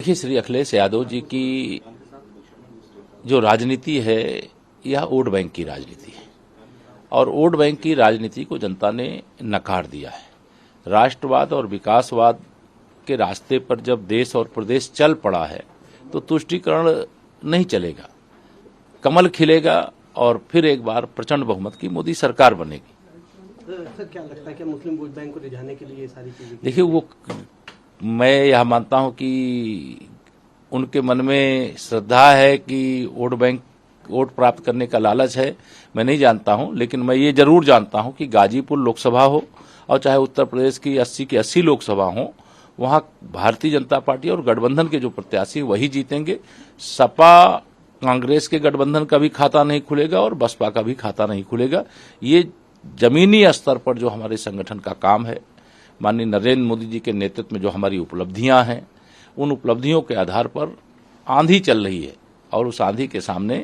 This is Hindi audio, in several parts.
देखिए, श्री अखिलेश यादव जी की जो राजनीति है यह वोट बैंक की राजनीति है और वोट बैंक की राजनीति को जनता ने नकार दिया है। राष्ट्रवाद और विकासवाद के रास्ते पर जब देश और प्रदेश चल पड़ा है तो तुष्टीकरण नहीं चलेगा, कमल खिलेगा और फिर एक बार प्रचंड बहुमत की मोदी सरकार बनेगी। सर, क्या लगता है कि मुस्लिम वोट बैंक को रिझाने के लिए ये सारी चीजें? देखिए, वो मैं यह मानता हूं कि उनके मन में श्रद्धा है कि वोट प्राप्त करने का लालच है, मैं नहीं जानता हूं, लेकिन मैं ये जरूर जानता हूं कि गाजीपुर लोकसभा हो और चाहे उत्तर प्रदेश की 80 की 80 लोकसभा हो, वहां भारतीय जनता पार्टी और गठबंधन के जो प्रत्याशी वही जीतेंगे। सपा कांग्रेस के गठबंधन का भी खाता नहीं खुलेगा और बसपा का भी खाता नहीं खुलेगा। ये जमीनी स्तर पर जो हमारे संगठन का काम है, माननीय नरेंद्र मोदी जी के नेतृत्व में जो हमारी उपलब्धियां हैं, उन उपलब्धियों के आधार पर आंधी चल रही है और उस आंधी के सामने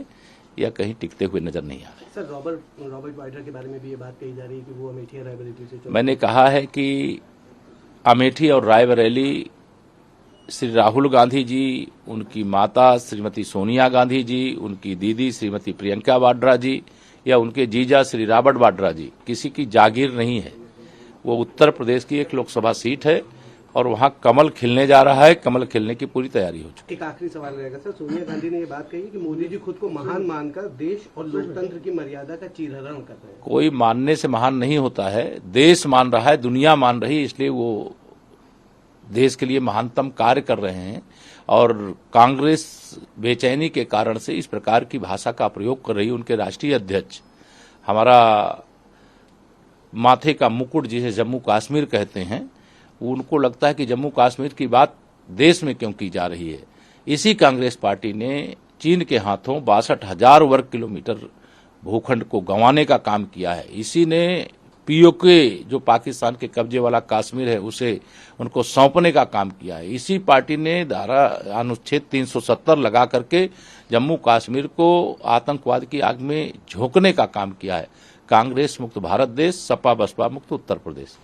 यह कहीं टिकते हुए नजर नहीं आ रहे। सर, रॉबर्ट वाड्रा के बारे में भी ये बात कही जा रही है कि वो अमेठी और रायबरेली से मैंने कहा है कि अमेठी और रायबरेली श्री राहुल गांधी जी, उनकी माता श्रीमती सोनिया गांधी जी, उनकी दीदी श्रीमती प्रियंका वाड्रा जी या उनके जीजा श्री रॉबर्ट वाड्रा जी किसी की जागीर नहीं है। वो उत्तर प्रदेश की एक लोकसभा सीट है और वहां कमल खिलने जा रहा है, कमल खिलने की पूरी तैयारी हो चुकी है। एक आखिरी सवाल रहेगा सर, सोनिया गांधी ने ये बात कही कि मोदी जी खुद को महान मानकर देश और लोकतंत्र की मर्यादा का चीरहरण कर रहे हैं। कोई मानने से महान नहीं होता है, देश मान रहा है, दुनिया मान रही है, इसलिए वो देश के लिए महानतम कार्य कर रहे हैं और कांग्रेस बेचैनी के कारण से इस प्रकार की भाषा का प्रयोग कर रही है। उनके राष्ट्रीय अध्यक्ष, हमारा माथे का मुकुट जिसे जम्मू कश्मीर कहते हैं, उनको लगता है कि जम्मू कश्मीर की बात देश में क्यों की जा रही है। इसी कांग्रेस पार्टी ने चीन के हाथों 62,000 वर्ग किलोमीटर भूखंड को गंवाने का काम किया है। इसी ने पीओके जो पाकिस्तान के कब्जे वाला कश्मीर है उसे उनको सौंपने का काम किया है। इसी पार्टी ने अनुच्छेद 370 लगा करके जम्मू कश्मीर को आतंकवाद की आग में झोंकने का काम किया है। कांग्रेस मुक्त भारत देश, सपा बसपा मुक्त उत्तर प्रदेश।